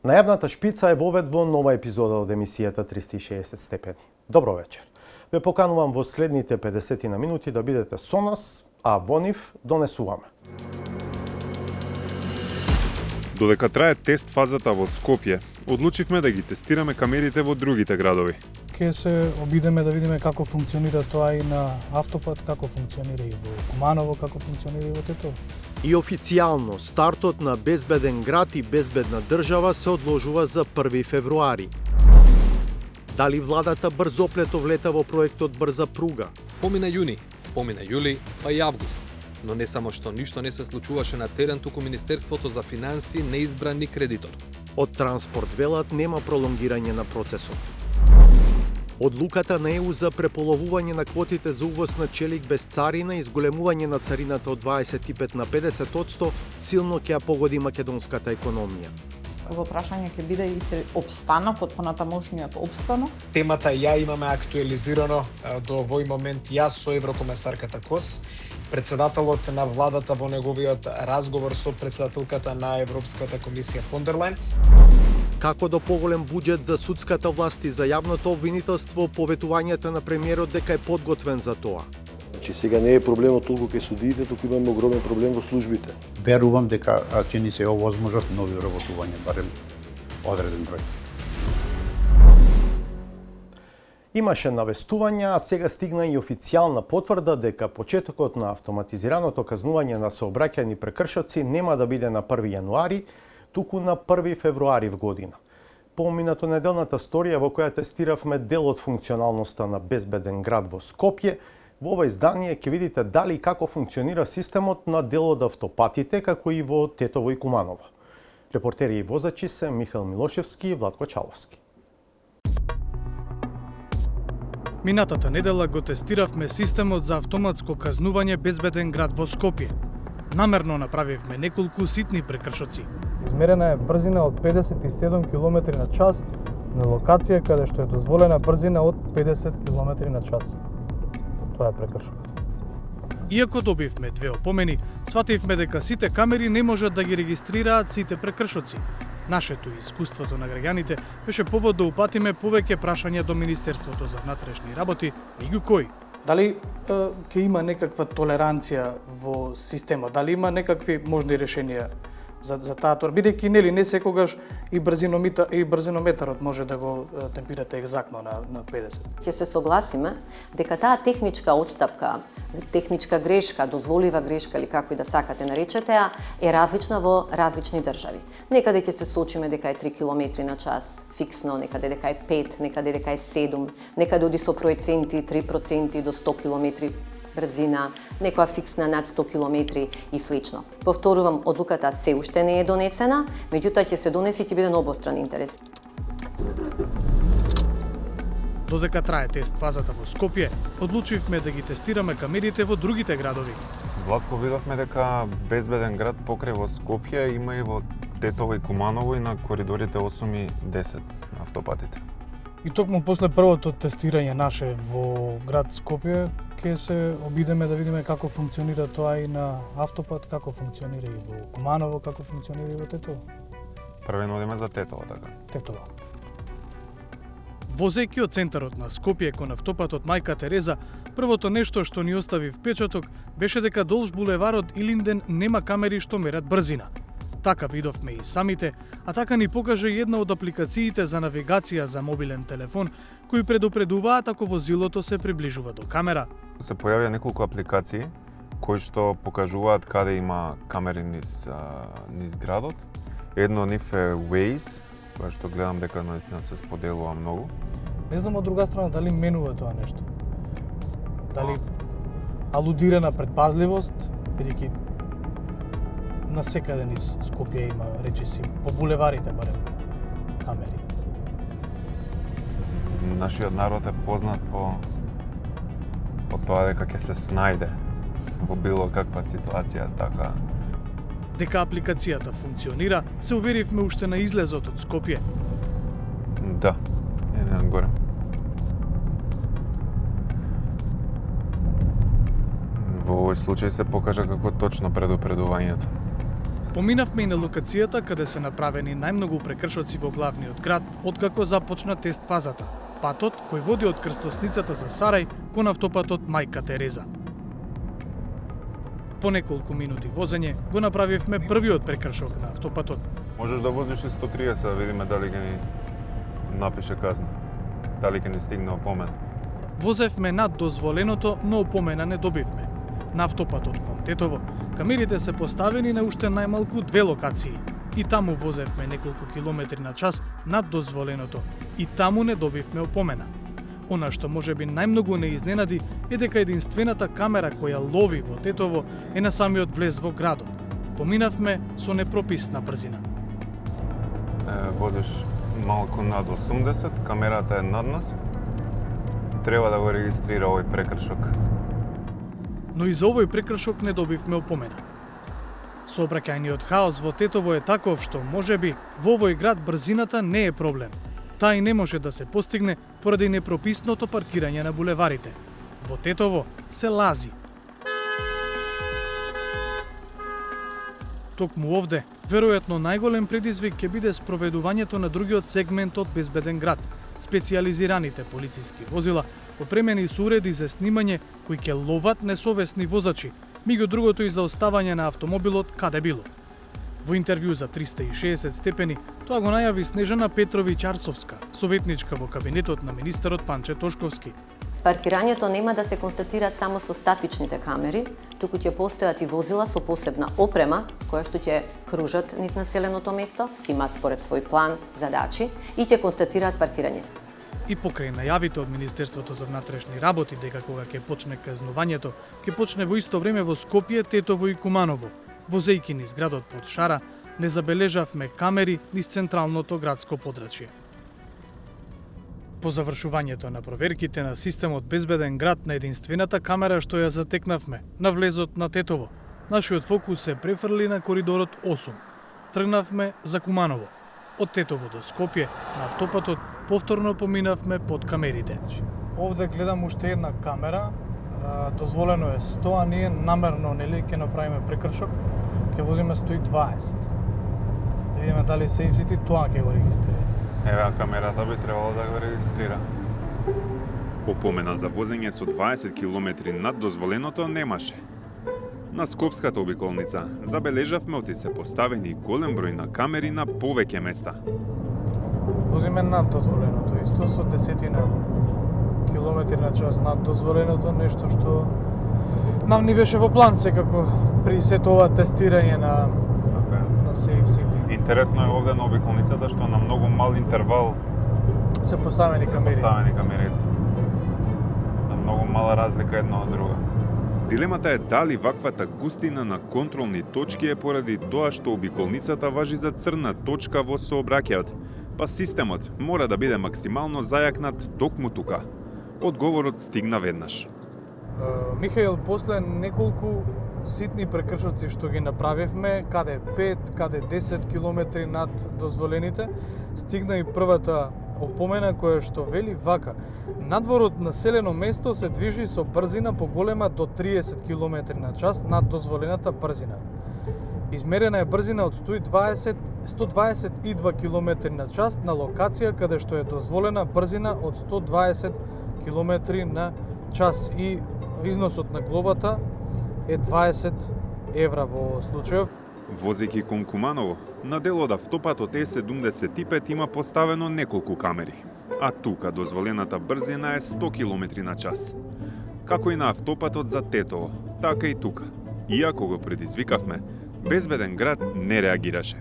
Најавната шпица е вовед во нова епизода од емисијата 360 степени. Добро вечер. Ве поканувам во следните 50 на минути да бидете со нас, а во нив донесуваме. Додека трае тест фазата во Скопје, одлучивме да ги тестираме камерите во другите градови. Ке се обидеме да видиме како функционира тоа и на автопат, како функционира и во Куманово, како функционира и во Тетово. И официјално, стартот на безбеден град и безбедна држава се одложува за 1 февруари. Дали владата брзоплето влета во проектот Брза пруга? Помина јуни, помина јули, па и август. Но не само што ништо не се случуваше на терен, туку Министерството за финансии не избра ни кредитор. Од транспорт велат нема пролонгирање на процесот. Одлуката на ЕУ за преполовување на квотите за увоз на челик без царина и зголемување на царината од 25 на 50% силно ќе ја погоди македонската економија. Во прашање ќе биде и се обстанок од понатамошниот обстанок. Темата ја имаме актуализирано до овој момент јас со еврокомесарката Кос, председателот на владата во неговиот разговор со председателката на Европската комисија фон дер Лајен. Како до поголем буџет за судската власт и за јавното обвинителство, поветувањето на премиерот дека е подготвен за тоа. Значи сега не е проблемот толку кај судиите, туку имаме огромен проблем во службите. Верувам дека ќе ни се овозможат нови вработувања, барем одреден број. Имаше навестувања, а сега стигна и официјална потврда дека почетокот на автоматизираното казнување на сообраќајни прекршоци нема да биде на 1 јануари, туку на 1 февруари в година. По минатонеделната сторија во која тестиравме дел од функционалноста на безбеден град во Скопје, во ова издание ќе видите дали и како функционира системот на дел од автопатите, како и во Тетово и Куманово. Репортери и возачи се Михаил Милошевски и Владко Чаловски. Минатата недела го тестиравме системот за автоматско казнување безбеден град во Скопје. Намерно направивме неколку ситни прекршоци. Измерена е брзина од 57 км на час на локација каде што е дозволена брзина од 50 км на час. Тоа е прекршокот. Иако добивме 2 опомени, свативме дека сите камери не можат да ги регистрираат сите прекршоци. Нашето искуството на граѓаните беше повод да упатиме повеќе прашања до Министерството за внатрешни работи, меѓу кои. Дали ќе има некаква толеранција во системот? Дали има некакви можни решенија за таа тоа? Бидејќи нели не секогаш и брзинометарот може да го темпирате екзактно на 50. Ќе се согласиме дека таа техничка отстапка, техничка грешка, дозволива грешка или како и да сакате наречете ја, е различна во различни држави. Некаде ќе се соочиме дека е 3 км на час фиксно, некаде дека е 5, некаде дека е 7, некаде оди со проценти 3% до 100 км брзина, некоја фиксна над 100 км и слично. Повторувам, одлуката се уште не е донесена, меѓутоа ќе се донесе и ќе биде на обостран интерес. Додека трае тест фазата во Скопје, одлучивме да ги тестираме камерите во другите градови. Владко, видовме дека безбеден град покрај во Скопје има и во Тетово и Куманово и на коридорите 8 и 10 на автопатите. И токму после првото тестирање наше во град Скопје, ќе се обидеме да видиме како функционира тоа и на автопат, како функционира и во Куманово, како функционира и во Тетово. Првено одиме за Тетово, така? Тетово. Возејќи од центарот на Скопје кон автопатот Мајка Тереза, првото нешто што ни остави впечаток беше дека долж булеварот Илинден нема камери што мерат брзина. Така видовме и самите, а така ни покаже една од апликациите за навигација за мобилен телефон, кои предупредуваат ако возилото се приближува до камера. Се појавија неколку апликации кои што покажуваат каде има камери низ градот. Едно од нив е Waze, која што гледам дека наистина се споделува многу. Не знам од друга страна дали менува тоа нешто. Дали алудира на предпазливост, бидејќи на секаде низ Скопје има, речиси, по булеварите барем, камери. Нашиот народ е познат по тоа дека ќе се снајде во било каква ситуација, така. Дека апликацијата функционира, се уверивме уште на излезот од Скопје. Да, е горе. Во овој случај се покажа како точно предупредувањето. Поминавме и на локацијата каде се направени најмногу прекршоци во главниот град откако започна тест фазата. Патот кој води од крстосницата за Сарај кон автопатот Мајка Тереза. По неколку минути возење го направивме првиот прекршок на автопатот. Можеш да возиш и 130, да видиме дали ќе ни напише казна. Дали ќе ни стигне опомена. Возевме над дозволеното, но опомена не добивме. На автопатот кон Тетово, камерите се поставени на уште најмалку 2 локации. И таму возевме неколку километри на час над дозволеното. И таму не добивме опомена. Она што можеби најмногу не изненади е дека единствената камера која лови во Тетово е на самиот влез во градот. Поминавме со непрописна брзина. Возиш малку над 80, камерата е над нас. Треба да го регистрира овој прекршок. Но и за овој прекршок не добивме опомена. Сообраќајниот хаос во Тетово е таков што можеби во овој град брзината не е проблем. Таа и не може да се постигне поради непрописното паркирање на булеварите. Во Тетово се лази. Токму овде, веројатно најголем предизвик ќе биде спроведувањето на другиот сегмент од безбеден град, специјализираните полициски возила, опремени со уреди за снимање кои ќе ловат несовесни возачи, меѓу другото и за оставање на автомобилот каде било. Во интервју за 360 степени, тоа го најави Снежана Петровиќ-Арсовска, советничка во кабинетот на министерот Панче Тошковски. Паркирањето нема да се констатира само со статичните камери, туку ќе постојат и возила со посебна опрема, која што ќе кружат низ населеното место, ќе има според свој план, задачи и ќе констатираат паркирање. И покрај најавите од Министерството за внатрешни работи дека кога ќе почне казнувањето, ќе почне во исто време во Скопје, Тетово и Куманово. Возејќи низ градот под шара, не забележавме камери низ централното градско подрачје. По завршувањето на проверките на системот Безбеден град на единствената камера што ја затекнавме на влезот на Тетово, нашиот фокус се префрли на коридорот 8. Тргнавме за Куманово. Од Тетово до Скопје на автопатот повторно поминавме под камерите. Овде гледам уште една камера, дозволено е 100, а ние намерно нели ќе направиме прекршок, ќе возиме 120. Да видиме дали SafeCity тоа ќе го регистрира. Ева, камерата би требало да го регистрира. Опомена за возење со 20 км над дозволеното немаше. На Скопската обиколница забележавме оти се поставени голем број на камери на повеќе места. Возиме над дозволеното, исто со десетина километри на час над дозволеното, нешто што нам ни беше во план секако при сето ова тестирање на SafeCity. Интересно е овде на обиколницата што на многу мал интервал се поставени камери. На многу мала разлика една од друга. Дилемата е дали ваквата густина на контролни точки е поради тоа што обиколницата важи за црна точка во сообраќајот, па системот мора да биде максимално зајакнат токму тука. Одговорот стигна веднаш. Михаил, после неколку ситни прекршоци што ги направивме, каде 5, каде 10 километри над дозволените, стигна и првата опомена која што вели вака: надвор од населено место се движи со брзина поголема до 30 км на час над дозволената брзина. Измерена е брзина од 122 км на час на локација каде што е дозволена брзина од 120 км на час и износот на глобата е 20 евра во случајов. Возејќи кон Куманово, на дел од автопатот Е75 има поставено неколку камери, а тука дозволената брзина е 100 км на час. Како и на автопатот за Тетово, така и тука. Иако го предизвикавме, Безбеден град не реагираше.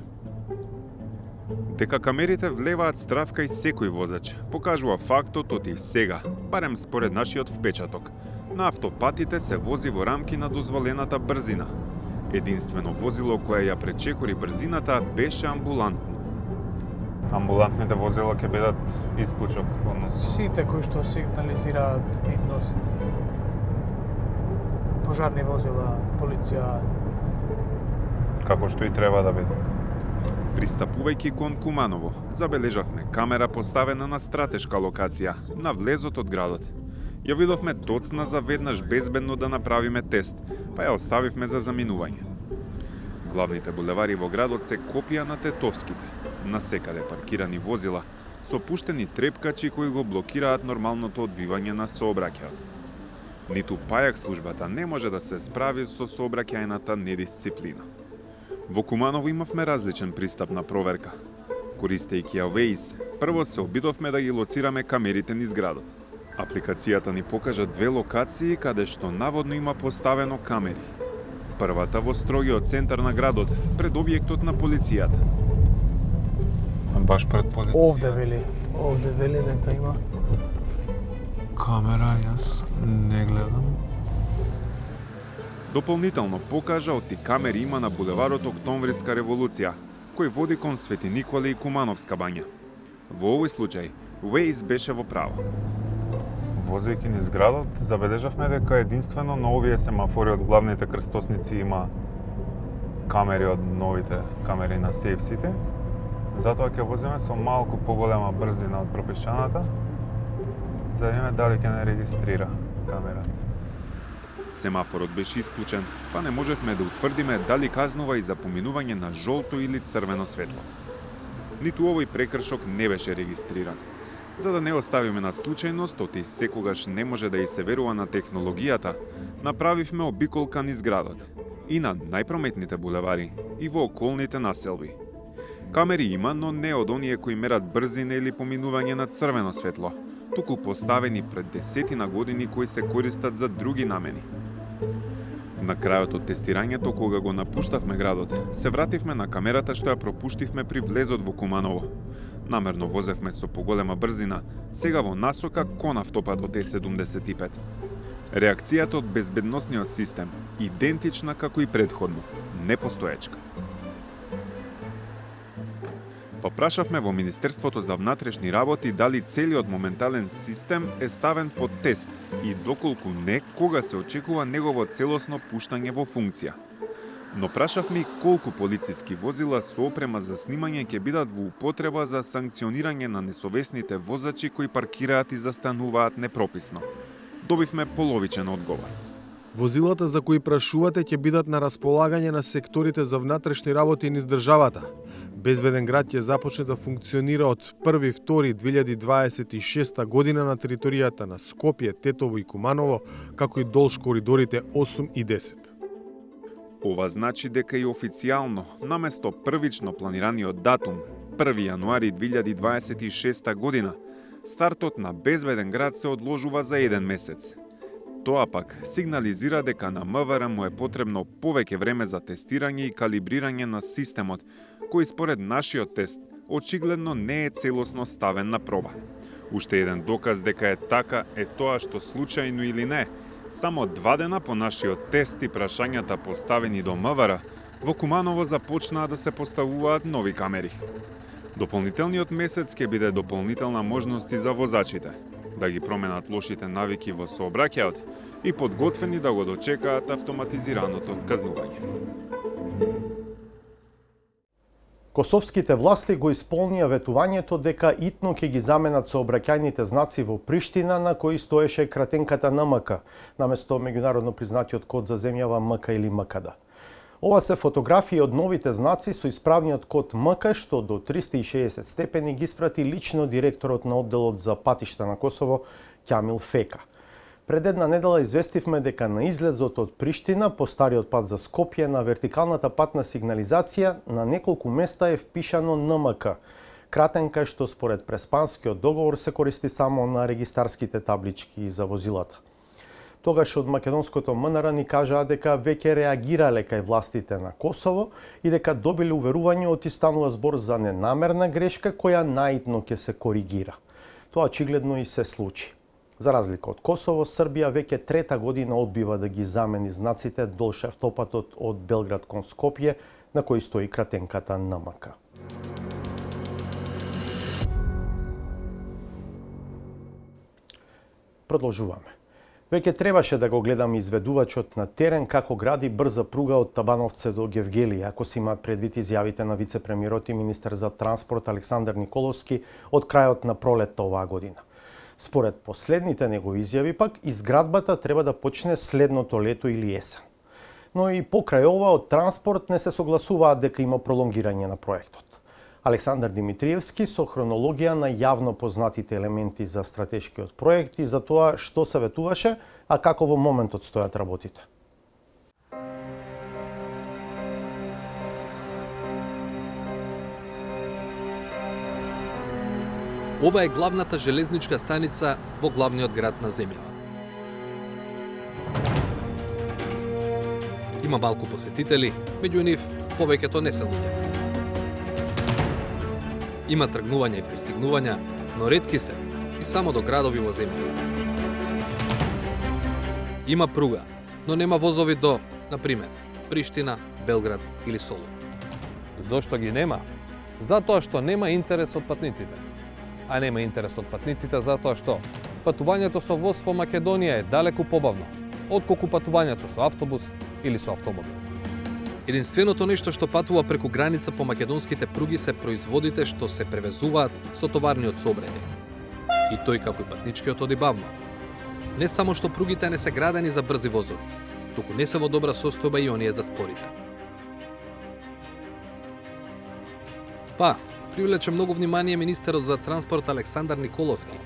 Дека камерите влеваат страв кај секој возач, покажува фактот од и сега, барем според нашиот впечаток. На автопатите се вози во рамки на дозволената брзина. Единствено возило кое ја пречекори брзината беше амбулантно. Амбулантните возила ќе бидат исклучок, односно Сите кои што сигнализираат итност. Пожарни возила, полиција. Како што и треба да биде. Пристапувајќи кон Куманово, забележавме камера поставена на стратешка локација, на влезот од градот. Ја видовме доцна за веднаш безбедно да направиме тест, па ја оставивме за заминување. Главните булевари во градот се копија на тетовските. Насекаде паркирани возила со пуштени трепкачи кои го блокираат нормалното одвивање на сообраќајот. Ниту пајак службата не може да се справи со сообраќајната недисциплина. Во Куманово имавме различен пристап на проверка. Користејќи ја Waze, прво се обидовме да ги лоцираме камерите низ градот. Апликацијата ни покажа две локации каде што наводно има поставено камери. Првата во строгиот центар на градот, пред објектот на полицијата. Баш пред полицијата. Овде вели дека има камера, јас не гледам. Дополнително покажа оти камери има на булеварот Октомвриска револуција, кој води кон Свети Николе и Кумановска бања. Во овој случај, Waze беше во право. Возејќи низ градот, забележавме дека единствено на овие семафори од главните крстосници има камери од новите камери на сейфсите. Затоа ќе возиме со малку поголема брзина од пропишаната, за да видиме дали ќе не регистрира камерата. Семафорот беше исклучен, па не можевме да утврдиме дали казнува и за поминување на жолто или црвено светло. Ниту овој прекршок не беше регистриран. За да не оставиме на случајност, оти секогаш не може да и се верува на технологијата, направивме обиколка низ градот и на најпрометните булевари и во околните населби. Камери има, но не од оние кои мерат брзина или поминување на црвено светло, туку поставени пред десетина години кои се користат за други намени. На крајот од тестирањето, кога го напуштавме градот, се вративме на камерата што ја пропуштивме при влезот во Куманово. Намерно возевме со поголема брзина, сега во насока кон автопатот Е75. Реакцијата од безбедносниот систем идентична како и предходно, непостоечка. Попрашавме во Министерството за внатрешни работи дали целиот моментален систем е ставен под тест и доколку не, кога се очекува негово целосно пуштање во функција. Но прашавме и колку полициски возила со опрема за снимање ќе бидат во употреба за санкционирање на несовесните возачи кои паркираат и застануваат непрописно. Добивме половичен одговор. Возилата за кои прашувате ќе бидат на располагање на секторите за внатрешни работи низ државата. Безбеден град ќе започне да функционира од 1.2.2026 година на територијата на Скопје, Тетово и Куманово, како и долж коридорите 8 и 10. Ова значи дека и официјално, наместо првично планираниот датум, 1 јануари 2026 година, стартот на Безбеден град се одложува за 1 месец. Тоа пак сигнализира дека на МВР му е потребно повеќе време за тестирање и калибрирање на системот, кој според нашиот тест очигледно не е целосно ставен на проба. Уште еден доказ дека е така е тоа што случајно или не, само 2 дена по нашиот тест и прашањата поставени до МВР, во Куманово започнаа да се поставуваат нови камери. Дополнителниот месец ќе биде дополнителна можност и за возачите, да ги променат лошите навики во сообраќајот и подготвени да го дочекаат автоматизираното казнување. Косовските власти го исполнија ветувањето дека итно ќе ги заменат сообраќајните знаци во Приштина на кои стоеше кратенката НМК, наместо меѓународно признатиот код за земјава МК или МКД. Ова се фотографии од новите знаци со исправниот код МК што до 360 степени ги спрати лично директорот на одделот за патишта на Косово Ќамил Фека. Пред една недела известивме дека на излезот од Приштина по стариот пат за Скопје на вертикалната патна сигнализација на неколку места е впишано НМК, кратенка што според преспанскиот договор се користи само на регистарските таблички за возилата. Тогаш од македонското МНР ни кажаа дека веќе реагирале кај властите на Косово и дека добиле уверување оти станува збор за ненамерна грешка која наидно ќе се коригира. Тоа очигледно и се случи. За разлика од Косово, Србија веќе 3-та година одбива да ги замени знаците долж автопатот од Белград кон Скопје, на кој стои кратенката НМК. Продолжуваме. Веќе требаше да го гледам изведувачот на терен како гради брза пруга од Табановце до Гевгели, ако се имаат предвид изјавите на вице-премиерот и министер за транспорт Александар Николовски од крајот на пролетта оваа година. Според последните негови изјави пак, изградбата треба да почне следното лето или есен. но и покрај ова од транспорт не се согласуваат дека има пролонгирање на проектот. Александар Димитриевски со хронологија на јавно познатите елементи за стратешкиот проект и за тоа што советуваше, а како во моментот стојат работите. Ова е главната железничка станица во главниот град на земјава. Има малку посетители, меѓу нив повеќето не се луѓе. Има тргнувања и пристигнувања, но ретки се и само до градови во земјава. Има пруга, но нема возови до, на пример, Приштина, Белград или Солун. Зошто ги нема? Затоа што нема интерес од патниците. А нема интерес од патниците затоа што патувањето со воз во Македонија е далеку побавно, отколку патувањето со автобус или со автомобил. Единственото нешто што патува преку граница по македонските пруги се производите што се превезуваат со товарниот сообраќај. И тој како и патничкиот оди бавно. Не само што пругите не се градени за брзи возови, туку не се во добра состојба и оние за спорите. Па, привлече многу внимание министерот за транспорт Александар Николовски,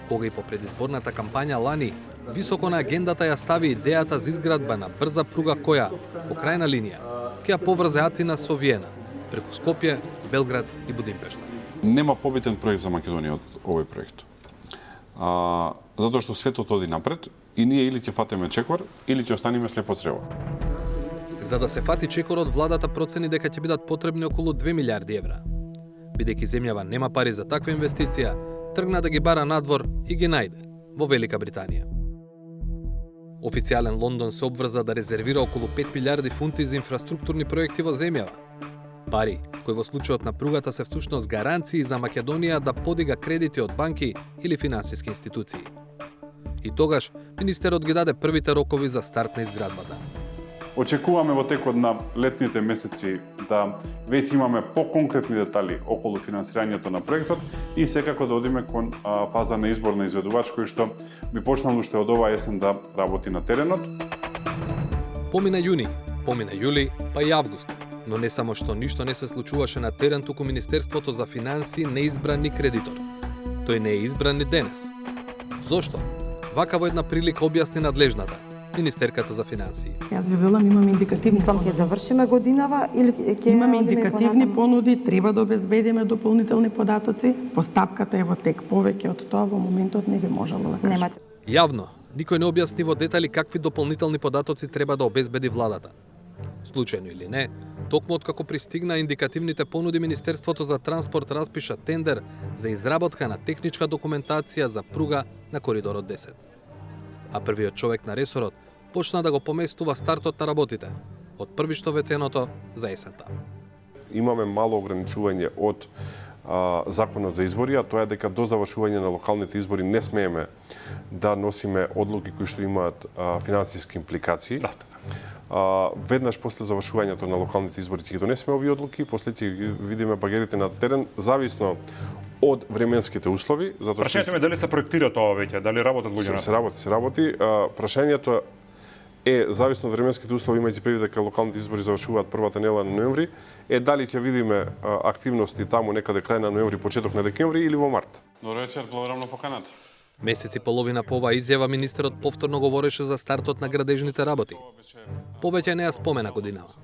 кога и по предизборната кампања лани високо на агендата ја стави идејата за изградба на брза пруга која, по крајна линија, ќе ја поврзе Атина со Виена, преку Скопје, Белград и Будимпешта. Нема побитен проект за Македонија од овој проект. Затоа што светот оди напред и ние или ќе фатиме чекор, или ќе останеме слепо црево. За да се фати чекорот, владата процени дека ќе бидат потребни околу 2 милиарди евра. Бидејќи земјава нема пари за таква инвестиција, тргна да ги бара надвор и ги најде во Велика Британија. Официјален Лондон се обврза да резервира околу 5 милиарди фунти за инфраструктурни проекти во земјава. Пари кои во случајот на пругата се всушност гаранции за Македонија да подига кредити од банки или финансиски институции. И тогаш министерот ги даде првите рокови за старт на изградбата. Очекуваме во текот на летните месеци да веќе имаме поконкретни детали околу финансирањето на проектот и секако да одиме кон фаза на избор на изведувач кој што би почнал уште од оваа есен да работи на теренот. Помина јуни, помина јули, па и август. Но не само што ништо не се случуваше на терен, туку Министерството за финансии не избра ни кредитор. Тој не е избран ни денес. Зошто? Вака во една прилика објасни надлежната, министерката за финансии. Јас ви велам, имаме индикативни понуди. Ќе завршиме годинава или ќе имаме индикативни понуди, треба да обезбедиме дополнителни податоци. Постапката е во тек, повеќе од тоа во моментот не би можело да кажам. Јавно, никој не објасни во детали какви дополнителни податоци треба да обезбеди владата. Случајно или не, токму откако пристигна индикативните понуди, Министерството за транспорт распиша тендер за изработка на техничка документација за пруга на коридорот 10. А првиот човек на ресорот почна да го поместува стартот на работите, од првишто ветеното за есента. Имаме мало ограничување од законот за избори, а тоа е дека до завршување на локалните избори не смееме да носиме одлуки кои што имаат финансиски импликации. Веднаш после завршувањето на локалните избори ќе ги донесеме овие одлуки, после ќе ги видиме багерите на терен, зависно од временските услови. Прашањето е дали се проектира тоа веќе, дали работат луѓе на тоа? Се работи. Прашањето е зависно од временските услови, имајќи предвид дека локалните избори завршуваат првата недела на ноември, дали ќе видиме активности таму некаде крај на ноември, почеток на декември или во март. Добро вечер, благодарам на поканата. Месеци половина по оваа изјава министерот повторно говореше за стартот на градежните работи. Повеќе не ја спомена годинава.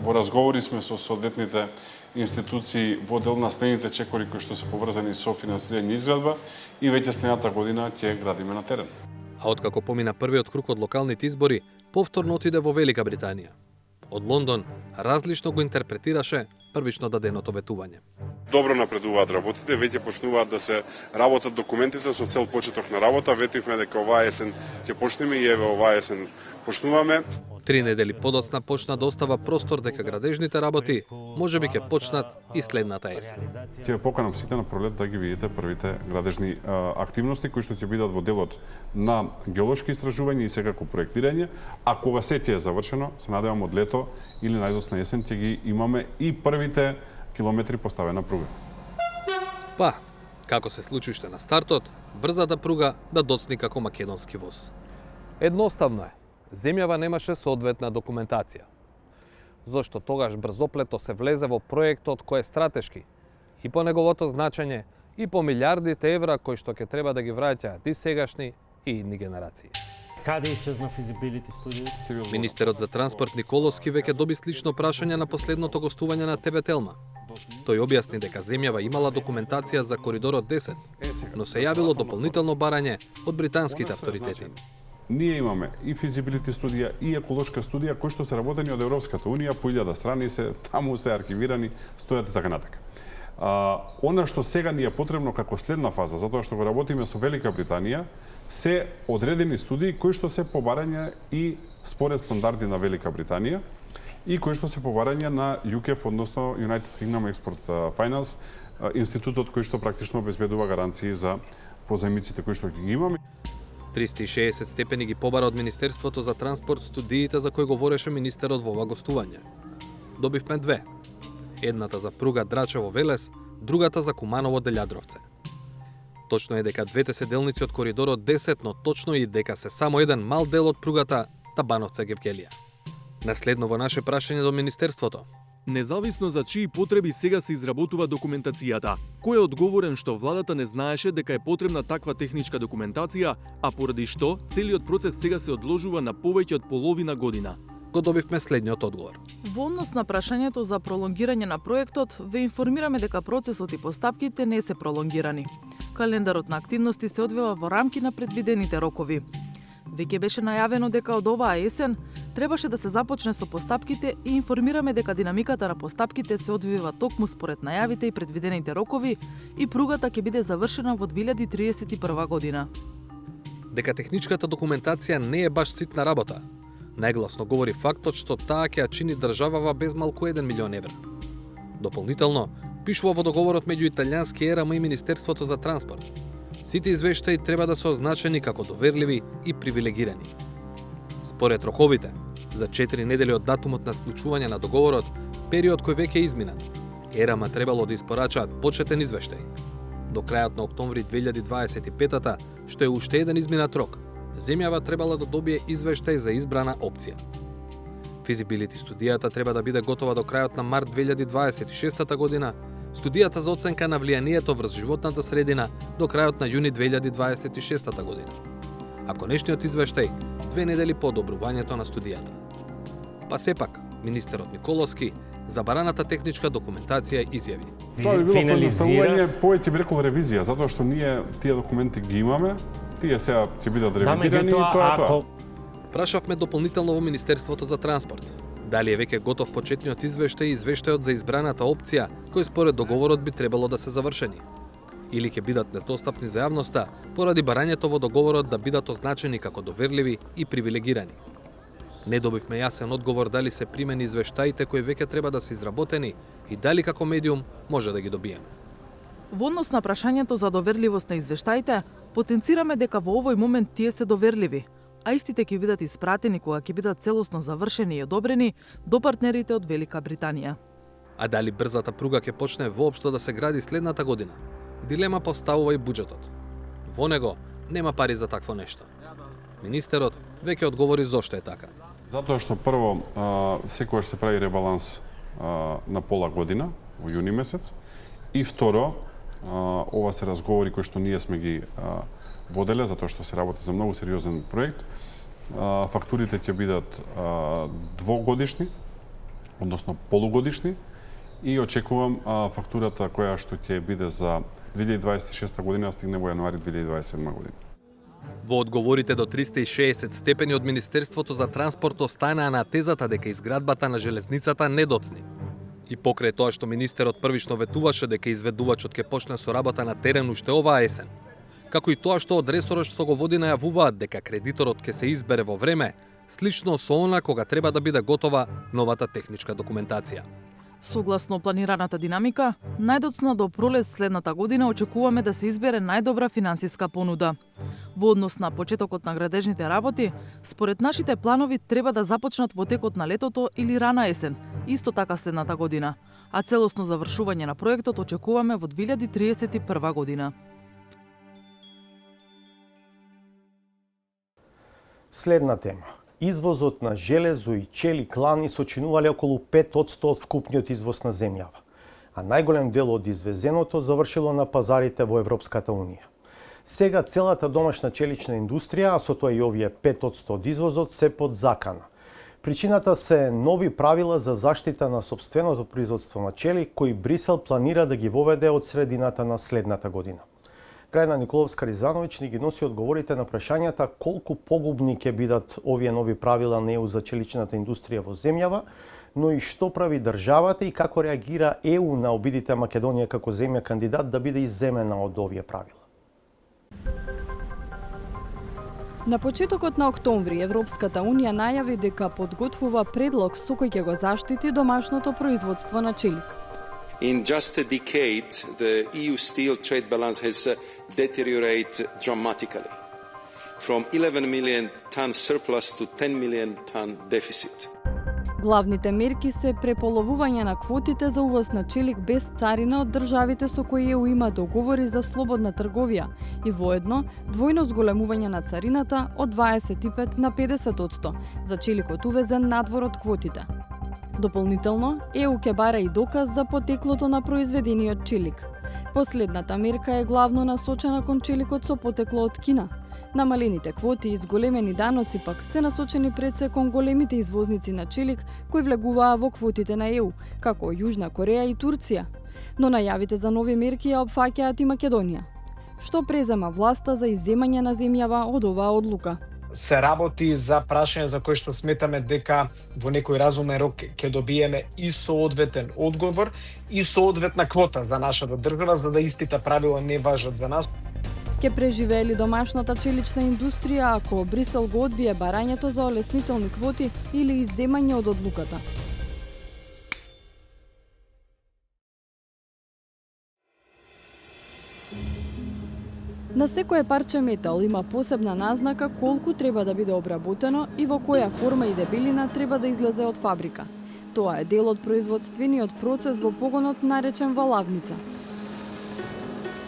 Во разговори сме со соодветните институции во дел на следните чекори кои што се поврзани со финансирање и изградба и веќе следната година ќе градиме на терен. А откако помина првиот круг од локалните избори, повторно отиде во Велика Британија. Од Лондон различно го интерпретираше првично даденото ветување. Добро напредуваат работите, веќе почнуваат да се работат документите со цел почеток на работа. Ветивме дека оваа есен ќе почнеме и еве оваа есен почнуваме. 3 недели подоцна почна да остава простор дека градежните работи можеби ќе почнат и следната есен. Ќе поканам сите на пролет да ги видите првите градежни активности кои што ќе бидат во делот на геолошки истражувања и секако проектирање, а кога се ќе е завршено, се надевам од лето или најдосна есен ќе ги имаме и првите километри поставена пруга. Па, како се случи уште на стартот, брзата пруга да доцни како македонски воз. Едноставно е. Земјава немаше соодветна документација. Зошто тогаш брзоплето се влезе во проектот кој е стратешки и по неговото значење и по милиардите евра кои што ќе треба да ги враќаат и сегашни и идни генерации. Каде исчезна физибилити студијата? Министерот за транспорт Николовски веќе доби слично прашање на последното гостување на ТВ Телма. Тој објасни дека земјава имала документација за коридорот 10, но се јавило дополнително барање од британските авторитети. Ние имаме и физибилити студија и еколошка студија кои што се работени од Европската унија по 1000 страни се таму се архивирани, стојат и така натака. Она што сега ни е потребно како следна фаза, затоа што го работиме со Велика Британија, се одредени студии кои што се побарање и според стандарди на Велика Британија и кои што се побарање на UKEF, односно United Kingdom Export Finance, институтот кој што практично обезбедува гаранции за позајмиците кои што ги имаме. 360 степени ги побара од Министерството за транспорт студиите за кои говореше министерот во ова гостување. Добивме две. Едната за пруга Драчево-Велес, другата за Куманово-Делјадровце. Точно е дека двете се делници од коридорот 10, но точно и дека се само еден мал дел од пругата Табановце-Гевгелија. Наследно во наше прашање до Министерството. Независно за чии потреби сега се изработува документацијата, кој е одговорен што владата не знаеше дека е потребна таква техничка документација, а поради што целиот процес сега се одложува на повеќе од половина година? Го добивме следниот одговор. Во однос на прашањето за пролонгирање на проектот, ве информираме дека процесот и постапките не се пролонгирани. Календарот на активности се одвива во рамки на предвидените рокови. Веќе беше најавено дека од оваа есен требаше да се започне со постапките и информираме дека динамиката на постапките се одвива токму според најавите и предвидените рокови и пругата ќе биде завршена во 2031 година. Дека техничката документација не е баш ситна работа. Најгласно говори фактот што таа ќе ја чини државава без малку 1 милион евра. Дополнително, пишува во договорот меѓу италијански ЕРМ и Министерството за транспорт. Сите извештаи треба да се означени како доверливи и привилегирани. Според роковите, за 4 недели од датумот на склучување на договорот, период кој веќе е изминат, ЕРМ требало да испорачаат почетен извештај. До крајот на октомври 2025-та, што е уште еден изминат рок, земјава требала да добие извештај за избрана опција. Физибилити студијата треба да биде готова до крајот на март 2026 година, студијата за оценка на влијанието врз животната средина до крајот на јуни 2026 година. А конечниот извештај 2 недели по одобрувањето на студијата. Па сепак, министерот Николовски забараната техничка документација изјави. Тоа би било поедноставување, повеќе би рекол ревизија, затоа што ние тие документи ги имаме, тие сега ќе бидат ревидирани и тоа е тоа. Прашавме дополнително во Министерството за транспорт. Дали е веќе готов почетниот извештај и извештајот за избраната опција, кој според договорот би требало да се завршени? Или ќе бидат недостапни за јавноста поради барањето во договорот да бидат означени како доверливи и привилегирани? Не добивме јасен одговор дали се примени извештаите кои веќе треба да се изработени и дали како медиум може да ги добиеме. Во однос на прашањето за доверливост на извештаите, потенцираме дека во овој момент тие се доверливи, а истите ќе бидат испратени кога ќе бидат целосно завршени и одобрени до партнерите од Велика Британија. А дали брзата пруга ќе почне воопшто да се гради следната година? Дилема поставува и буџетот. Во него нема пари за такво нешто. Министерот веќе одговори зошто е така. Затоа што прво секогаш се прави ребаланс на пола година, во јуни месец, и второ, ова се разговори кои што ние сме ги воделе, затоа што се работи за многу сериозен проект. Фактурите ќе бидат двогодишни, односно полугодишни, и очекувам фактурата која што ќе биде за 2026 година стигне во јануари 2027 година. Во одговорите до 360 степени од Министерството за транспорт останаа на тезата дека изградбата на железницата не доцни. И покрај тоа што министерот првично ветуваше дека изведувачот ќе почне со работа на терен уште оваа есен, како и тоа што од ресорот што го води најавуваат дека кредиторот ќе се избере во време, слично со она кога треба да биде готова новата техничка документација. Согласно планираната динамика, најдоцна до пролет следната година очекуваме да се избере најдобра финансиска понуда. Во однос на почетокот на градежните работи, според нашите планови треба да започнат во текот на летото или рана есен, исто така следната година, а целосно завршување на проектот очекуваме во 2031 година. Следна тема. Извозот на железо и чели клани сочинувале околу 5% од вкупниот извоз на земјава, а најголем дел од извезеното завршило на пазарите во Европската Унија. Сега целата домашна челична индустрија, а со тоа и овие 5% од извозот, се под закана. Причината се нови правила за заштита на сопственото производство на чели, кои Брисел планира да ги воведе од средината на следната година. Крајна Николовска-Ризвановиќ ни ги носи одговорите на прашањата колку погубни ќе бидат овие нови правила на ЕУ за челичната индустрија во земјава, но и што прави државата и како реагира ЕУ на обидите Македонија како земја кандидат да биде изземена од овие правила. На почетокот на октомври Европската Унија најави дека подготвува предлог со кој ќе го заштити домашното производство на челик. In just a decade, the EU steel trade balance has deteriorated dramatically, from 11 million ton surplus to 10 million ton deficit. Главните мерки се преполовување на квотите за увоз на челик без царина од државите со кои ЕУ има договори за слободна трговија и воедно двојно зголемување на царината од 25 на 50% за челикот увезен надвор од квотите. Дополнително, ЕУ ќе бара и доказ за потеклото на произведениот челик. Последната мерка е главно насочена кон челикот со потекло од Кина. Намалените квоти и зголемени даноци пак се насочени пред се кон големите извозници на челик кои влегуваа во квотите на ЕУ, како Јужна Кореја и Турција. Но најавите за нови мерки ја опфаќаат и Македонија. Што презема власта за изземање на земјава од оваа одлука? Се работи за прашање за кој што сметаме дека во некој разумен рок ќе добиеме и соодветен одговор и соодветна квота за нашата држава, за да истите правила не важат за нас. Ке преживее ли домашната челична индустрија ако Брисел го одбие барањето за олеснителни квоти или изземање од одлуката? На секое парче метал има посебна назнака колку треба да биде обработено и во која форма и дебелина треба да излезе од фабрика. Тоа е дел од производствениот процес во погонот наречен валавница.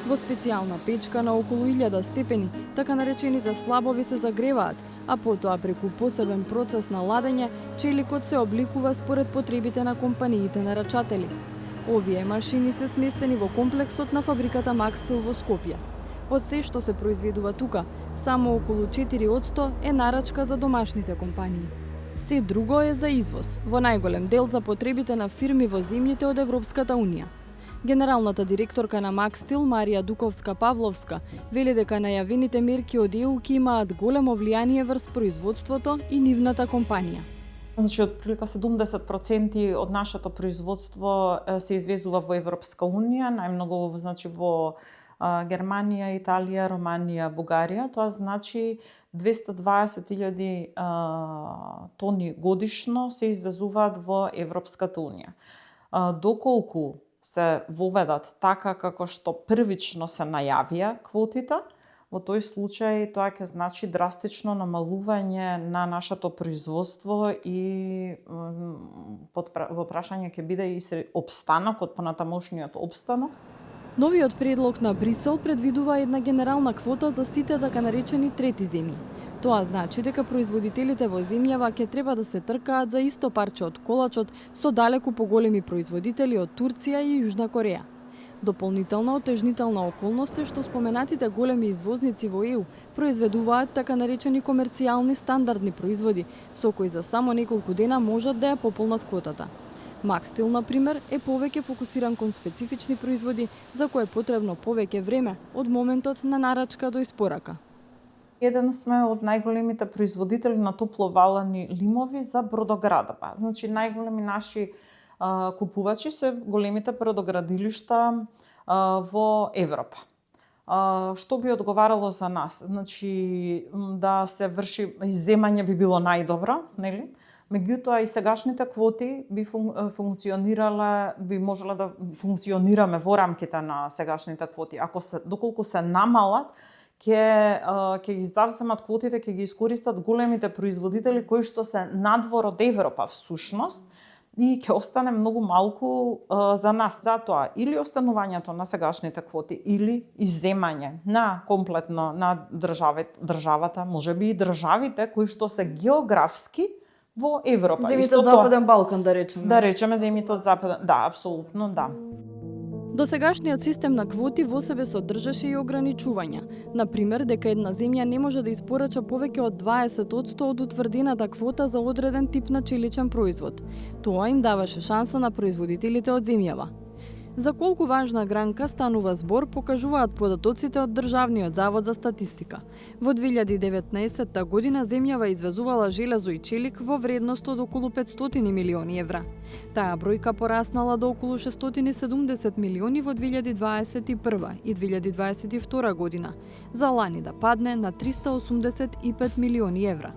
Во специјална печка на околу 1000 степени, така наречените слабови се загреваат, а потоа преку посебен процес на ладење, челикот се обликува според потребите на компаниите нарачатели. Овие машини се сместени во комплексот на фабриката Макстил во Скопје. Од се што се произведува тука, само околу 4% е нарачка за домашните компании. Се друго е за извоз, во најголем дел за потребите на фирми во земјите од Европската Унија. Генералната директорка на Макстил, Марија Дуковска-Павловска, вели дека најавените мерки од ЕУ ќе имаат големо влијание врз производството и нивната компанија. Значи, отприлика 70% од нашето производство се извезува во Европска Унија, најмногу значи во Германија, Италија, Романија, Бугарија. Тоа значи 220.000 тони годишно се извезуваат во Европската Унија. Доколку се воведат така како што првично се најавија квотите, во тој случај тоа ќе значи драстично намалување на нашето производство и во прашање ќе биде и опстанокот, понатамошниот опстанок. Новиот предлог на Брисел предвидува една генерална квота за сите така наречени трети земји. Тоа значи дека производителите во земјава ќе треба да се тркаат за исто парче од колачот со далеку поголеми производители од Турција и Јужна Кореја. Дополнителна отежнителна околност е што споменатите големи извозници во ЕУ произведуваат така наречени комерцијални стандардни производи, со кои за само неколку дена можат да ја пополнат квотата. Макстил, например, е повеќе фокусиран кон специфични производи за кои е потребно повеќе време од моментот на нарачка до испорака. Еден сме од најголемите производители на топловалани лимови за бродоградба. Значи, најголеми наши купувачи се големите бродоградилишта во Европа. Што би одговарало за нас? Значи, да се врши изземање би било најдобро, нели? Меѓутоа и сегашните квоти би функционирале, би можеле да функционираме во рамките на сегашните квоти. Доколку се намалат, ќе ги завземат квотите, ќе ги искористат големите производители кои што се надвор од Европа всушност и ќе остане многу малку за нас. Затоа или останувањето на сегашните квоти или изземање на комплетно на државата, можеби и државите кои што се географски во Европа. Земјите од Западен Балкан, да речеме. Да речеме земјите од Западен, да, апсолутно, да. Досегашниот систем на квоти во себе содржаше и ограничувања. Например, дека една земја не може да испорача повеќе од 20% од утврдената квота за одреден тип на челичен производ. Тоа им даваше шанса на производителите од земјава. За колку важна гранка станува збор покажуваат податоците од Државниот завод за статистика. Во 2019 година земјава извезувала железо и челик во вредност од околу 500 милиони евра. Таа бројка пораснала до околу 670 милиони во 2021 и 2022 година, за лани да падне на 385 милиони евра.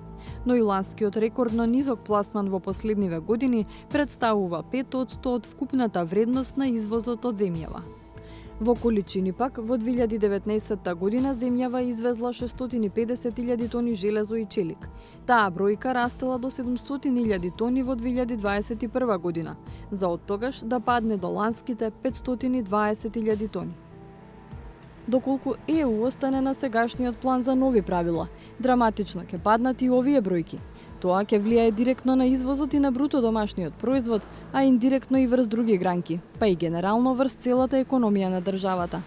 Но и ланскиот рекордно низок пласман во последниве години представува 5% од вкупната вредност на извозот од земјава. Во количини пак, во 2019 година земјава извезла 650.000 тони железо и челик. Таа бројка растела до 700.000 тони во 2021 година, за од тогаш да падне до ланските 520.000 тони. Доколку ЕУ остане на сегашниот план за нови правила, драматично ќе паднат и овие бројки. Тоа ќе влијае директно на извозот и на бруто домашниот производ, а индиректно и врз други гранки, па и генерално врз целата економија на државата.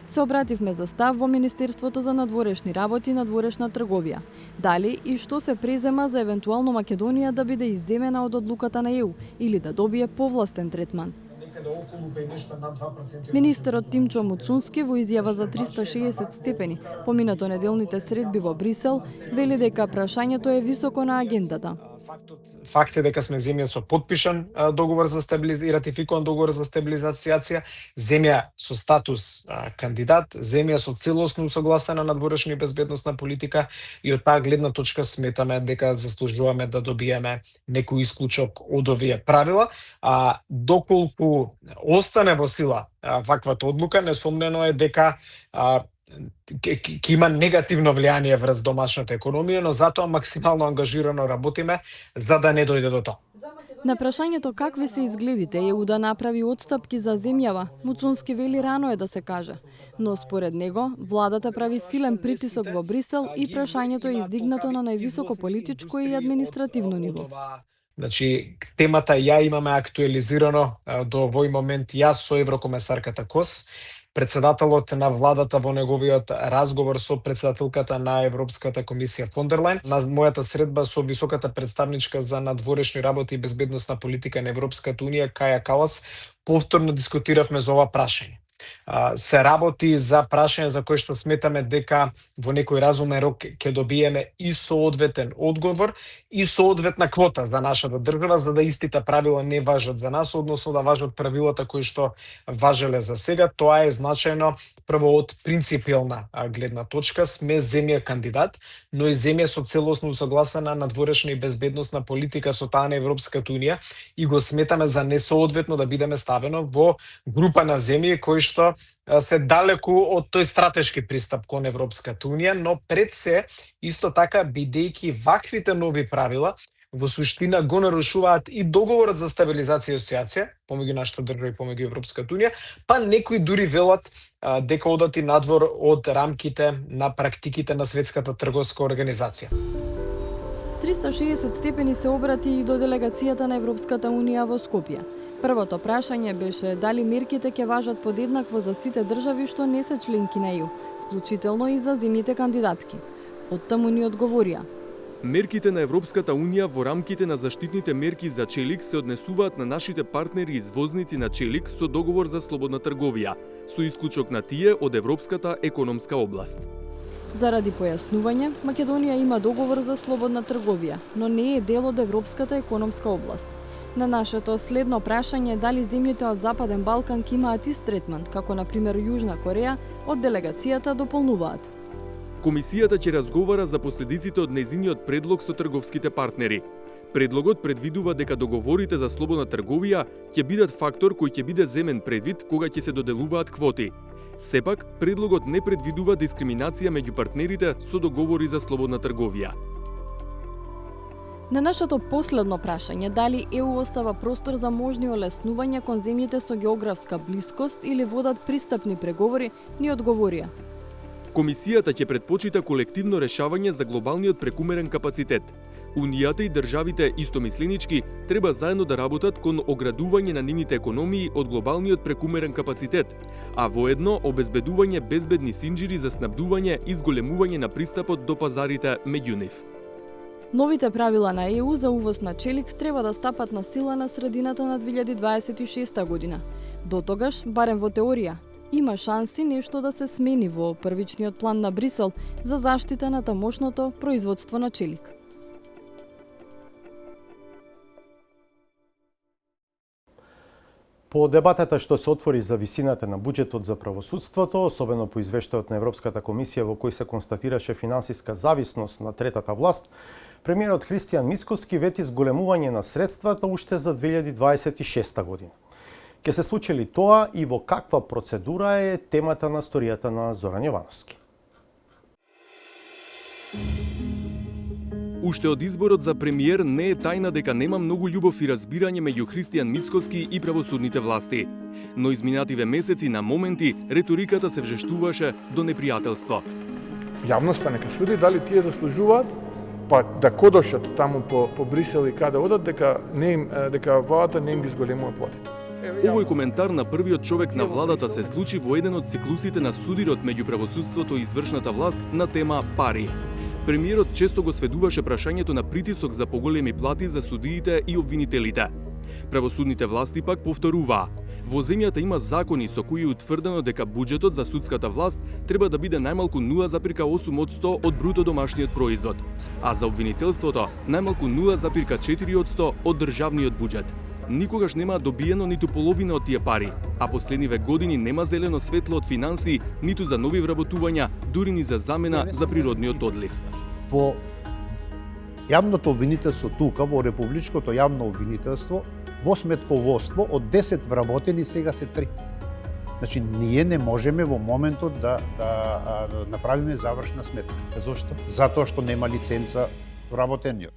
Се обративме за став во Министерството за надворешни работи и надворешна трговија. Дали и што се презема за евентуално Македонија да биде изземена од одлуката на ЕУ или да добие повластен третман. Министерот Тимчо Муцунски во изјава за 360 степени, поминато неделните средби во Брисел, вели дека прашањето е високо на агендата. Факт е дека сме земја со подпишан договор за и ратификуван договор за стабилизација, земја со статус кандидат, земја со целосно усогласена надворешна и безбедносна политика и од таа гледна точка сметаме дека заслужуваме да добиеме некој исклучок од овие правила, а доколку остане во сила ваквата одлука, несомнено е дека ќе има негативно влијание врз домашната економија, но затоа максимално ангажирано работиме за да не дојде до тоа. На прашањето какви се изгледите ЕУ да направи отстапки за земјава, Муцунски вели рано е да се каже. Но според него, владата прави силен притисок во Брисел и прашањето е издигнато на највисоко политичко и административно ниво. Значи, темата ја имаме актуализирано до овој момент јас со еврокомесарката Кос, председателот на владата во неговиот разговор со председателката на Европската комисија фон дер Лајен, на мојата средба со високата представничка за надворешни работи и безбедносна политика на Европската унија Каја Калас, повторно дискутиравме за ова прашање. Се работи за прашање за кое што сметаме дека во некој разумен рок ќе добиеме и соодветен одговор и соодветна квота за нашата држава, за да истите правила не важат за нас, односно да важат правилата кои што важеле за сега. Тоа е значајно прво од принципиелна гледна точка. Сме земја кандидат, но и земја со целосно усогласена надворешна и безбедносна политика со таа на Европската унија и го сметаме за несоодветно да бидеме ставено во група на земји кои што се далеку од тој стратешки пристап кон Европската унија, но пред се исто така бидејќи ваквите нови правила во суштина го нарушуваат и договорот за стабилизација и асоциација помеѓу нашата држава и помеѓу Европската унија, па некои дури велат дека одат и надвор од рамките на практиките на Светската трговска организација. 360 степени се обрати и до делегацијата на Европската унија во Скопје. Првото прашање беше дали мерките ќе важат подеднакво за сите држави што не се членки на ЕУ, вклучително и за земјите кандидатки. Оттаму ни одговорија: мерките на Европската унија во рамките на заштитните мерки за челик се однесуваат на нашите партнери извозници на челик со договор за слободна трговија, со исклучок на тие од Европската економска област. Заради појаснување, Македонија има договор за слободна трговија, но не е дел од Европската економска област. На нашето следно прашање дали земјите од Западен Балкан ќе имаат ист третман, како на пример Јужна Кореја, од делегацијата дополнуваат: Комисијата ќе разговара за последиците од нејзиниот предлог со трговските партнери. Предлогот предвидува дека договорите за слободна трговија ќе бидат фактор кој ќе биде земен предвид кога ќе се доделуваат квоти. Сепак, предлогот не предвидува дискриминација меѓу партнерите со договори за слободна трговија. На нашето последно прашање дали ЕУ остава простор за можни олеснувања кон земјите со географска блискост или водат пристапни преговори, ни одговорија. Комисијата ќе предпочита колективно решавање за глобалниот прекумерен капацитет. Унијата и државите истомисленички треба заедно да работат кон оградување на нивните економии од глобалниот прекумерен капацитет, а воедно обезбедување безбедни синџири за снабдување и зголемување на пристапот до пазарите меѓу нив. Новите правила на ЕУ за увоз на челик треба да стапат на сила на средината на 2026 година. До тогаш, барем во теорија, има шанси нешто да се смени во првичниот план на Брисел за заштита на тамошното производство на челик. По дебатата што се отвори за висината на буџетот за правосудството, особено по извештајот на Европската комисија во кој се констатираше финансиска зависност на третата власт, премиерот Христијан Мицкоски вети зголемување на средствата уште за 2026 година. Ке се случи ли тоа и во каква процедура е темата на сторијата на Зоран Јовановски? Уште од изборот за премиер не е тајна дека нема многу љубов и разбирање меѓу Христијан Мицкоски и правосудните власти. Но изминативе месеци на моменти реториката се вжештуваше до непријателство. Јавноста нека суди дали тие заслужуваат, па да кодошат таму по Брисел и каде одат, дека владата не им ги зголемува платите. Овој коментар на првиот човек на владата се случи во еден од циклусите на судирот меѓу правосудството и извршната власт на тема пари. Премиерот често го сведуваше прашањето на притисок за поголеми плати за судиите и обвинителите. Правосудните власти пак повторуваа: во земјата има закони со кои е утврдено дека буџетот за судската власт треба да биде најмалку 0,8% од бруто домашниот производ, а за обвинителството најмалку 0,4% од државниот буџет. Никогаш нема добиено ниту половина од тие пари, а последниве години нема зелено светло од финансии, ниту за нови вработувања, дури ни за замена за природниот одлив. Во јавното обвинителство тука, во републичкото јавно обвинителство, во сметководство од 10 вработени сега се 3. Значи, ние не можеме во моментот да направиме завршна сметка. Зошто? Затоа што нема лиценца вработениот.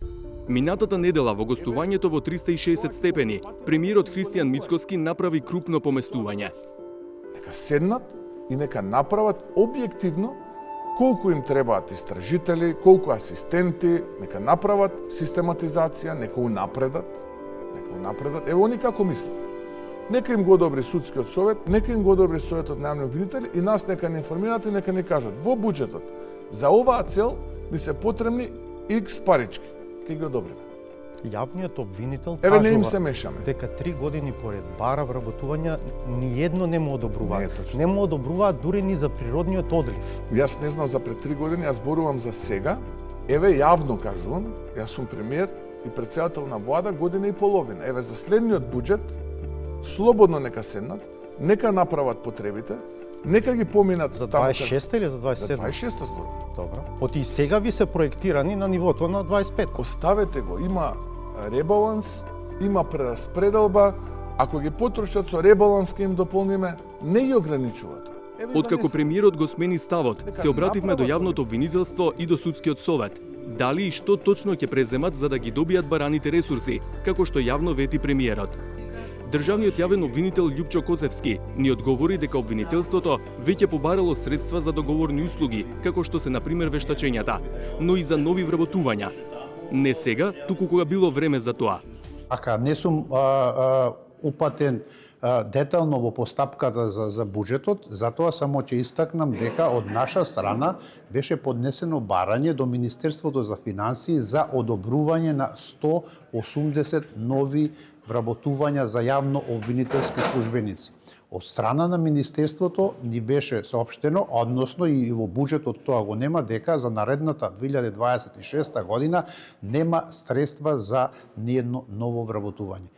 Минатата недела во гостувањето во 360 степени, премиерот Христијан Мицкоски направи крупно поместување. Нека седнат и нека направат објективно колку им требаат истражители, колку асистенти, нека направат систематизација, нека унапредат. Ево они како мислат. Нека им го одобри судскиот совет, нека им го одобри советот на јавни обвинители и нас нека не информираат и нека не кажат во буџетот за оваа цел ни се потребни X парички. Ке ги одобриме. Јавниот обвинител Еве не им се мешаме. Дека 3 години поред бара вработувања ни едно не му одобруваат. Не му одобруваат дури ни за природниот одлив. Јас не знам за пред 3 години, јас зборувам за сега. Еве јавно кажувам, јас сум премиер и претседател на влада година и половина. Еве за следниот буџет слободно нека седнат, нека направат потребите, нека ги поминат за 26 или за 27? За 26 зборувам. Добро. Оти и сега ви се проектирани на нивото на 25. Оставете го, има ребаланс, има прераспределба, ако ги потрошат со ребаланс ке им дополниме, не ги ограничуваат. Откако премиерот го смени ставот, се обративме до јавното обвинителство и до судскиот совет. Дали и што точно ќе преземат за да ги добијат бараните ресурси, како што јавно вети премиерот. Државниот јавен обвинител Љупчо Коцевски ни одговори дека обвинителството веќе побарало средства за договорни услуги, како што се например вештачењата, но и за нови вработувања. Не сега, туку кога било време за тоа. Ака, не сум упатен детално во постапката за буџетот, затоа само ќе истакнам дека од наша страна беше поднесено барање до Министерството за финансии за одобрување на 180 нови вработувања за јавно обвинителски службеници. Од страна на Министерството ни беше соопштено, односно и во буџетот тоа го нема, дека за наредната 2026 година нема средства за ниедно ново вработување.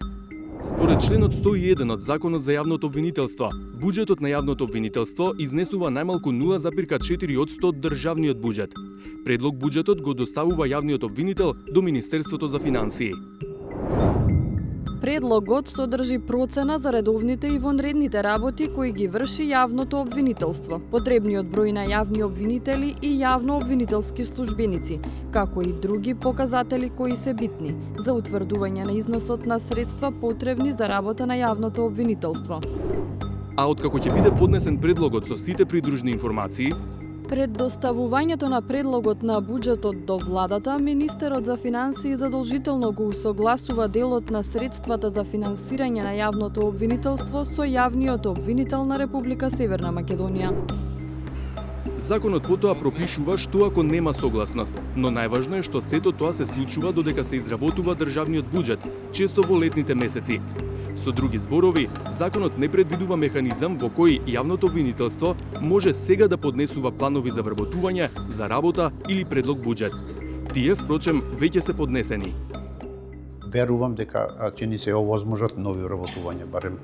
Според членот 101 од Законот за јавното обвинителство, буџетот на јавното обвинителство изнесува најмалку 0,4% од државниот буџет. Предлог буџетот го доставува јавниот обвинител до Министерството за финансии. Предлогот содржи процена за редовните и вонредните работи кои ги врши јавното обвинителство, потребниот број на јавни обвинители и јавно обвинителски службеници, како и други показатели кои се битни за утврдување на износот на средства потребни за работа на јавното обвинителство. А откако ќе биде поднесен предлогот со сите придружни информации, пред доставувањето на предлогот на буџетот до владата, Министерот за финансии задолжително го усогласува делот на средствата за финансирање на јавното обвинителство со јавниот обвинител на Република Северна Македонија. Законот потоа пропишува што ако нема согласност, но најважно е што сето тоа се случува додека се изработува државниот буџет, често во летните месеци. Со други зборови, законот не предвидува механизам во кој јавното обвинителство може сега да поднесува планови за вработување, за работа или предлог буџет. Тие, впрочем, веќе се поднесени. Верувам дека ќе ни се овозможат нови вработувања, барем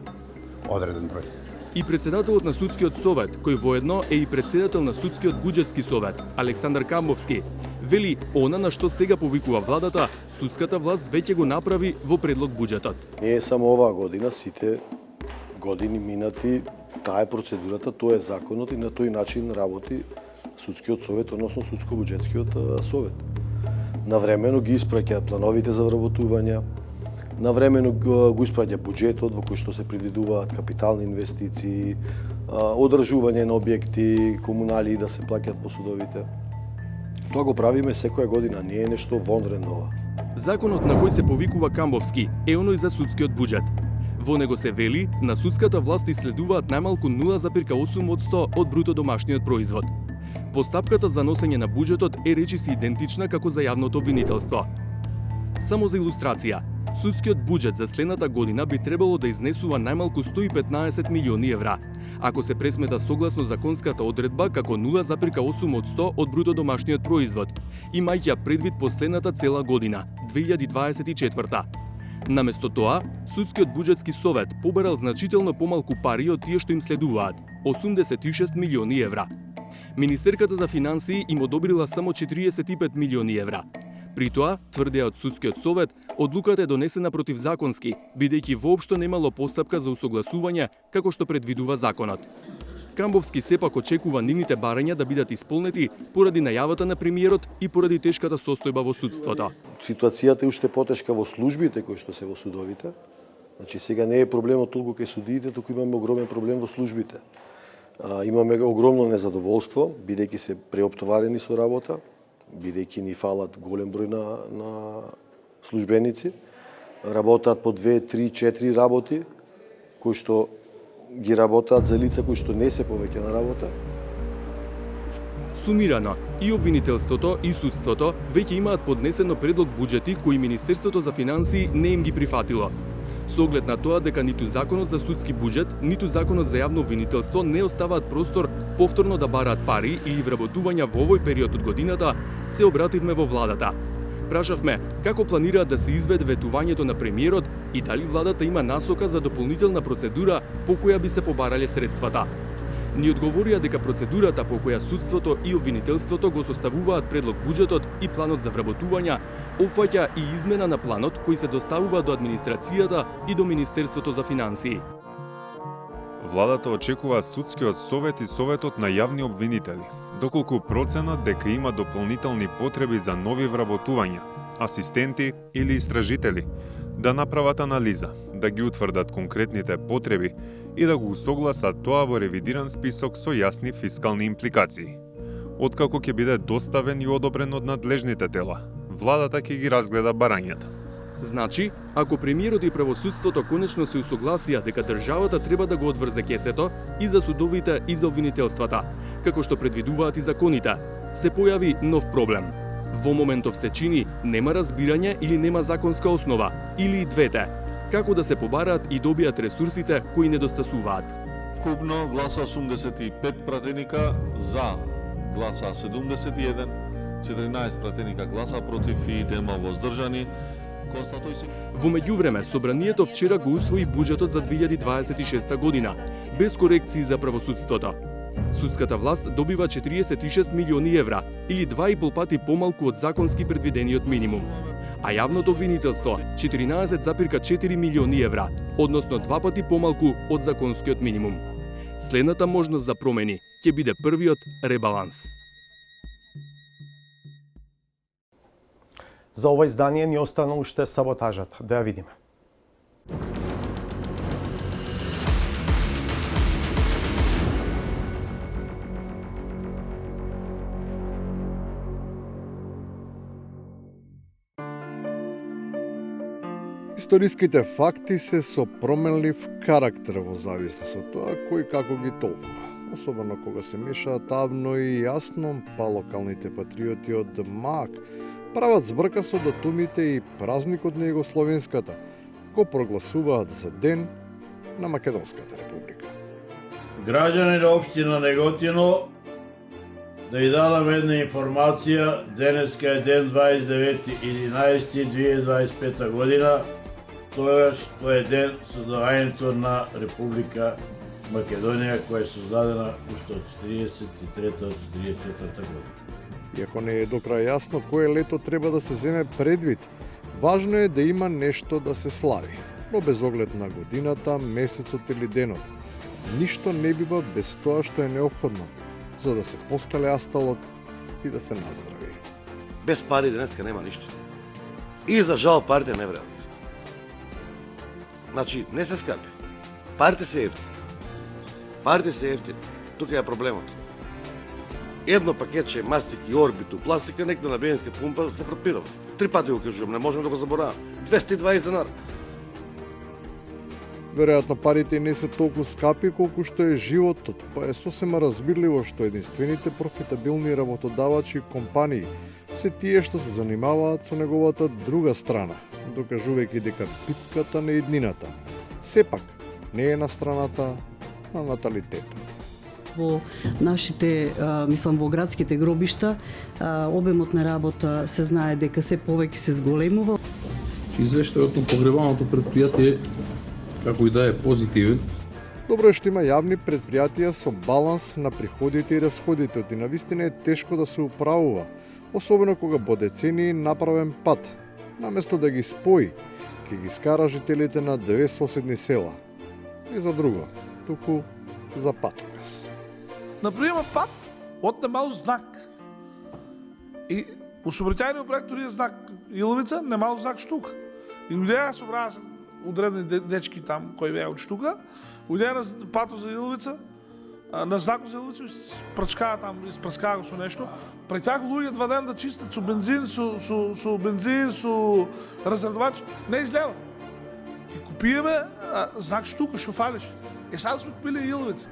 одреден број. И председателот на Судскиот совет, кој воедно е и председател на Судскиот буџетски совет, Александар Камбовски, вели она на што сега повикува владата, судската власт веќе го направи во предлог буџетот. Не е само оваа година, сите години минати, таа е процедурата, тоа е законот и на тој начин работи Судскиот совет, односно Судско-буџетскиот совет. Навремено ги испраќаат плановите за вработувања, навремено го испраќа буџетот во кој што се предвидуваат капитални инвестиции, одржување на објекти, комунали да се плаќаат по судовите. Тоа го правиме секоја година, не е нешто вонредно. Законот на кој се повикува Камбовски е оној за судскиот буџет. Во него се вели на судската власт исследуваат најмалку 0,8% од бруто домашниот производ. Постапката за носење на буџетот е речиси идентична како за јавното обвинителство. Само за илустрација, судскиот буџет за следната година би требало да изнесува најмалку 115 милиони евра, ако се пресмета согласно законската одредба како 0,8% од бруто домашниот производ, имајќи предвид последната цела година, 2024. Наместо тоа, Судскиот буџетски совет побарал значително помалку пари од тие што им следуваат, 86 милиони евра. Министерката за финансии им одобрила само 45 милиони евра. При тоа, тврдеа од Судскиот совет, одлуката е донесена противзаконски, бидејќи воопшто немало постапка за усогласување како што предвидува законот. Камбовски сепак очекува нивните барања да бидат исполнети поради најавата на премиерот и поради тешката состојба во судството. Ситуацијата е уште потешка во службите кои што се во судовите. Значи сега не е проблемот толку кај судиите, туку имаме огромен проблем во службите. Имаме огромно незадоволство, бидејќи се преоптоварени со работа, бидејќи ни фалат голем број на службеници, работат по 2, 3, 4 работи, кои што ги работаат за лица кои што не се повеќе на работа. Сумирано, и обвинителството и судството веќе имаат поднесено предлог буџети кои Министерството за финансии не им ги прифатило. Со оглед на тоа дека ниту законот за судски буџет, ниту законот за јавно обвинителство не оставаат простор повторно да бараат пари или вработувања во овој период од годината, се обративме во владата. Прашавме како планираат да се изведе ветувањето на премиерот и дали владата има насока за дополнителна процедура по која би се побарале средствата. Ни одговорија дека процедурата по која судството и обвинителството го составуваат предлог буџетот и планот за вработувања опфаќа и измена на планот кој се доставува до администрацијата и до Министерството за финансии. Владата очекува Судскиот совет и Советот на јавни обвинители, доколку проценат дека има дополнителни потреби за нови вработувања, асистенти или истражители, да направат анализа, да ги утврдат конкретните потреби и да го усогласат тоа во ревидиран список со јасни фискални импликации. Откако ќе биде доставен и одобрен од надлежните тела, владата ќе ги разгледа барањата. Значи, ако премиерот и правосудството конечно се усогласија дека државата треба да го одврзе кесето и за судовите и за обвинителствата, како што предвидуваат и законите, се појави нов проблем. Во моментов се чини нема разбирање или нема законска основа, или и двете, како да се побараат и добијат ресурсите кои недостасуваат. Вкупно гласа 85 пратеника за, гласа 71, 14 пратеника гласа против и дема воздржани. Во меѓувреме, собранието вчера го усвои буџетот за 2026 година, без корекции за правосудството. Судската власт добива 46 милиони евра, или 2,5 пати помалку од законски предвидениот минимум. а јавното обвинителство 14,4 милиони евра, односно 2 пати помалку од законскиот минимум. Следната можност за промени ќе биде првиот ребаланс. За ова издание ни остана уште саботажата. Да ја видиме. Историските факти се со променлив карактер во зависност од тоа кој како ги толкува. Особено кога се мешаат тавно и јасно, па локалните патриоти од МАК прават збрка со датумите и празникот на Југословенската, го прогласуваат за ден на Македонската република. Граѓани на општина Неготино, да ви дадам една информација, денеска е ден 29.11.2025 година, тоа е ден создавањето на Република Македонија, која е создадена уште од 43-44 година. Иако не е до крај јасно кое лето треба да се земе предвид, важно е да има нешто да се слави, но без оглед на годината, месецот или денот. Ништо не бива без тоа што е неопходно, за да се постеле асталот и да се наздрави. Без пари денеска нема ништо. И за жал парите не вредат. Значи, не се скапи. Парите се ефтини. Парите се ефтини. Тука е проблемот. Едно пакетче мастики, орбиту, пластика, некоја на бензинска пумпа се фрапирав. 3 пати го кажувам, не можем да го заборавам. 220 динара. Веројатно парите не се толку скапи колку што е животот, па е сосема разбирливо што единствените профитабилни работодавачи и компании се тие што се занимаваат со неговата друга страна, докажувајќи дека битката на еднината сепак не е на страната на наталитетот. Во нашите, мислам, во градските гробишта, обемот на работа се знае дека се повеќе се зголемува. Извештајот на погребалното предпријатие како и да е позитивен. Добро е што има јавни предпријатија со баланс на приходите и расходите, и навистина е тешко да се управува, особено кога по децении направен пат, наместо да ги спои, ќе ги скара жителите на 2 соседни села. И за друго, туку за патокас. Например, пат отнемал знак. И у собраќајниот проект е знак Иловица, немал знак Штука. И луѓе собраа одредени дечки там кои беа од Штука, уѓеа на патот за Иловица, на знакот за Иловица, прачкаа там, испрскаа го со нешто. Пред тях луѓе 2 дена да чистат со бензин, со разредувач, не излева. И купиеме знак Штука, што фалиш. Сега сме купили Иловица.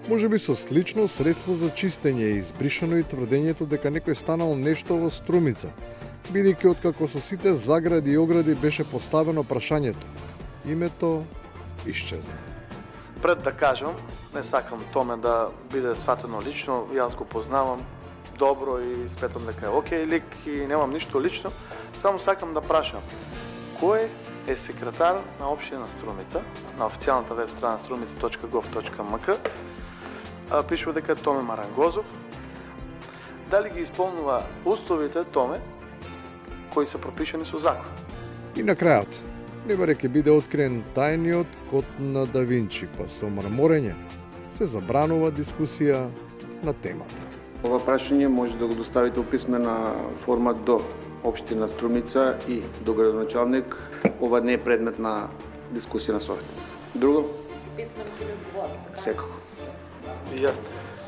Може би со слично средство за чистење е избришано и тврдењето дека некој станал нешто во Струмица, бидејќи откако со сите загради и огради беше поставено прашањето, името исчезна. Пред да кажам, не сакам Томе да биде сватено лично, јас го познавам добро и сметам дека е окей лик и немам ништо лично, само сакам да прашам, кој е секретар на општина Струмица, на официјалната веб страна strumica.gov.mk, пишува дека е Томе Марангозов, дали ги исполнува условите Томе кои се пропишани со закон. И на крајот, не баре ќе биде откриен тајниот код на Да Винчи, па со мраморење се забранува дискусија на темата. Ова прашање може да го доставите у писмена форма до општина Струмица и до градоначалник. Ова не е предмет на дискусија на Совет. Друго? Писмено ќе ви одговорам. Секако. И јас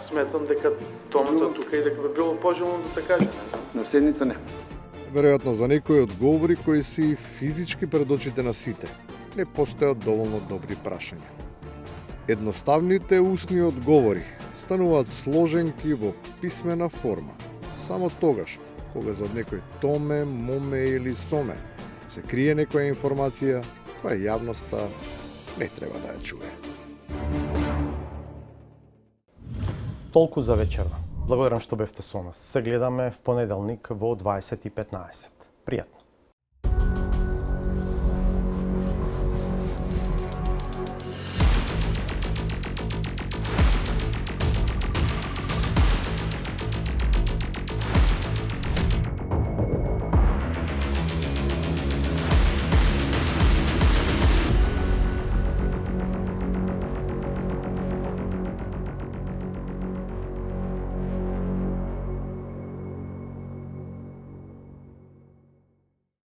сметам дека Томето тука и дека би било пожелно да се каже. На седница не. Веројатно за некои одговори кои си физички пред очите на сите, не постојат доволно добри прашања. Едноставните устни одговори стануваат сложенки во писмена форма, само тогаш кога зад некој Томе, Моме или Соме се крие некоја информација која јавноста не треба да ја чуе. Толку за вечерва. Благодарам што бевте со нас. Се гледаме в понеделник во 20:15. Пријатно.